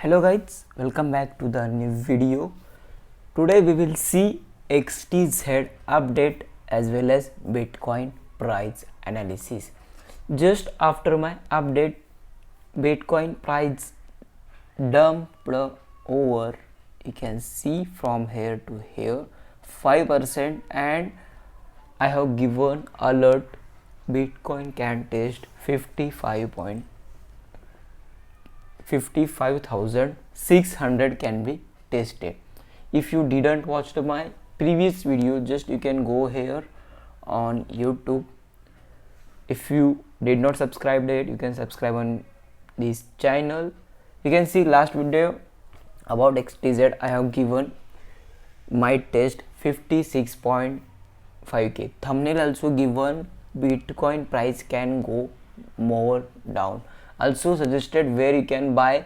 Hello guys, welcome back to the new video. Today we will see XTZ update as well as Bitcoin price analysis. Just after my update, Bitcoin price dumped over, you can see from here to here 5%, and I have given alert Bitcoin can test 55,600 can be tested. If you didn't watch my previous video, just you can go here on YouTube. If you did not subscribe yet, you can subscribe on this channel. You can see last video about XTZ. I have given my test 56.5k. Thumbnail also given Bitcoin price can go more down. Also suggested where you can buy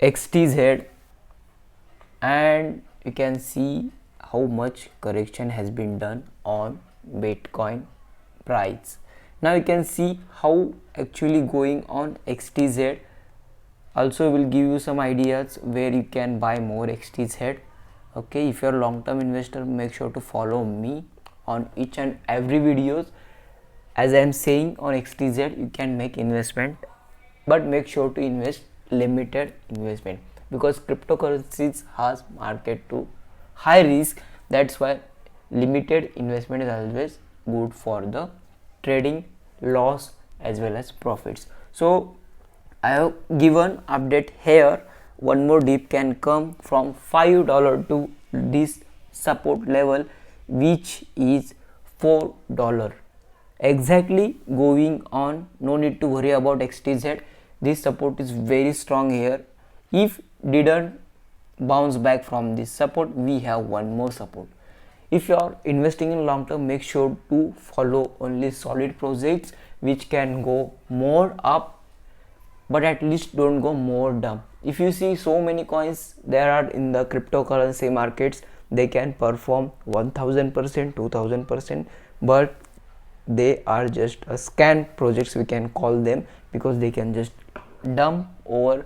XTZ, and you can see how much correction has been done on Bitcoin price. Now you can see how actually going on XTZ. Also will give you some ideas where you can buy more XTZ. Okay, if you're a long-term investor, make sure to follow me on each and every videos. As I am saying, on XTZ you can make investment, but make sure to invest limited investment, because cryptocurrencies has market to high risk. That's why limited investment is always good for the trading loss as well as profits. So I have given update here. One more dip can come from $5 to this support level, which is $4 exactly going on. No need to worry about XTZ. This support is very strong here. If didn't bounce back from this support, we have one more support. If you are investing in long term, make sure to follow only solid projects which can go more up, but at least don't go more down. If you see so many coins there are in the cryptocurrency markets, they can perform 1000%, 2000%, but they are just a scam projects, we can call them, because they can just dump over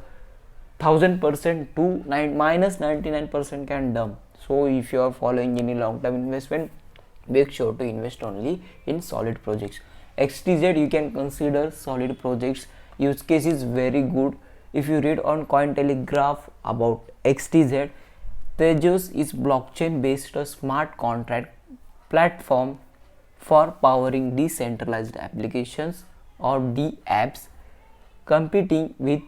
1000% to minus 99% can dump. So if you are following any long-term investment, make sure to invest only in solid projects. XTZ you can consider solid projects. Use case is very good. If you read on Cointelegraph about XTZ, Tezos is blockchain based a smart contract platform for powering decentralized applications or DApps, competing with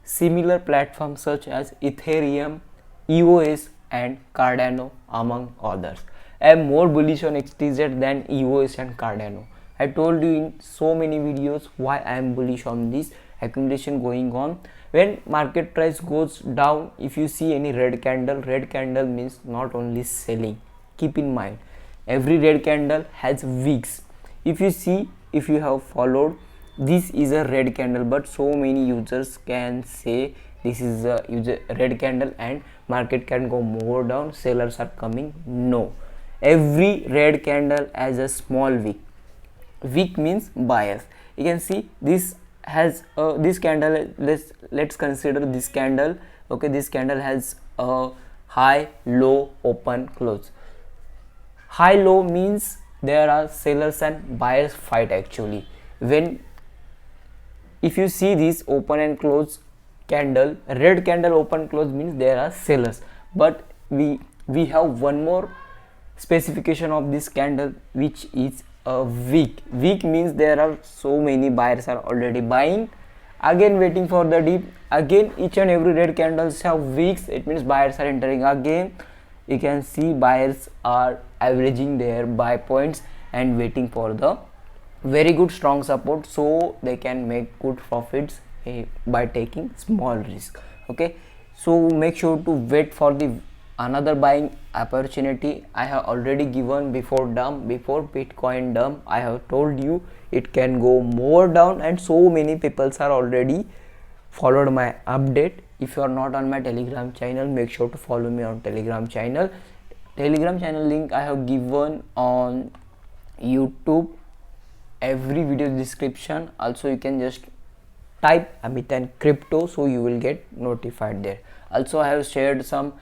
similar platforms such as Ethereum, EOS and Cardano among others. I am more bullish on XTZ than EOS and Cardano. I told you in so many videos why I am bullish on this accumulation going on. When market price goes down, if you see any red candle means not only selling. Keep in mind, every red candle has wicks. If you see, if you have followed, this is a red candle, but so many users can say this is a red candle and market can go more down, sellers are coming. No, every red candle has a small wick. Wick means bias. You can see this has this candle. Let's consider this candle. Okay, this candle has a high, low, open, close. High low means there are sellers and buyers fight actually. When if you see this open and close candle, red candle open close means there are sellers, but we have one more specification of this candle, which is a wick. Wick means there are so many buyers are already buying, again waiting for the dip. Again each and every red candles have wicks, it means buyers are entering again. You can see buyers are averaging their buy points and waiting for the very good strong support, so they can make good profits by taking small risk. Okay, so make sure to wait for the another buying opportunity. I have already given before Bitcoin dump, I have told you it can go more down, and so many people are already followed my update. If you are not on my Telegram channel, make sure to follow me on Telegram channel. Telegram channel link I have given on YouTube, every video description. Also you can just type Amit and crypto, so you will get notified there. Also I have shared some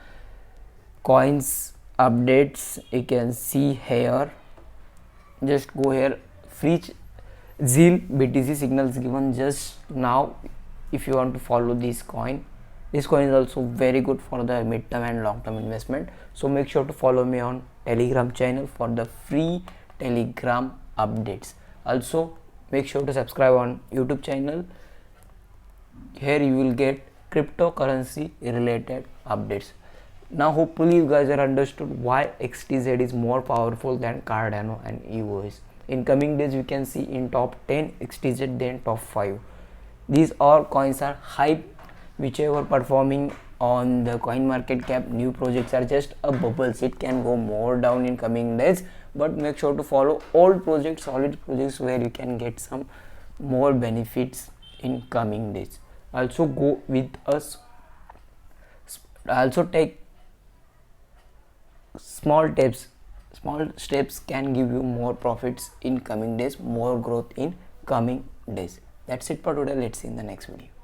coins updates, you can see here. Just go here, free zeal BTC signals given just now. If you want to follow this coin is also very good for the mid-term and long-term investment. So make sure to follow me on Telegram channel for the free Telegram updates. Also make sure to subscribe on YouTube channel. Here you will get cryptocurrency related updates. Now hopefully you guys are understood why XTZ is more powerful than Cardano and EOS. In coming days we can see in top 10 XTZ, then top 5. These all coins are hype, whichever performing on the coin market cap. New projects are just a bubbles, it can go more down in coming days, but make sure to follow old projects, solid projects, where you can get some more benefits in coming days. Also go with us, also take small steps can give you more profits in coming days, more growth in coming days. That's it for today. Let's see in the next video.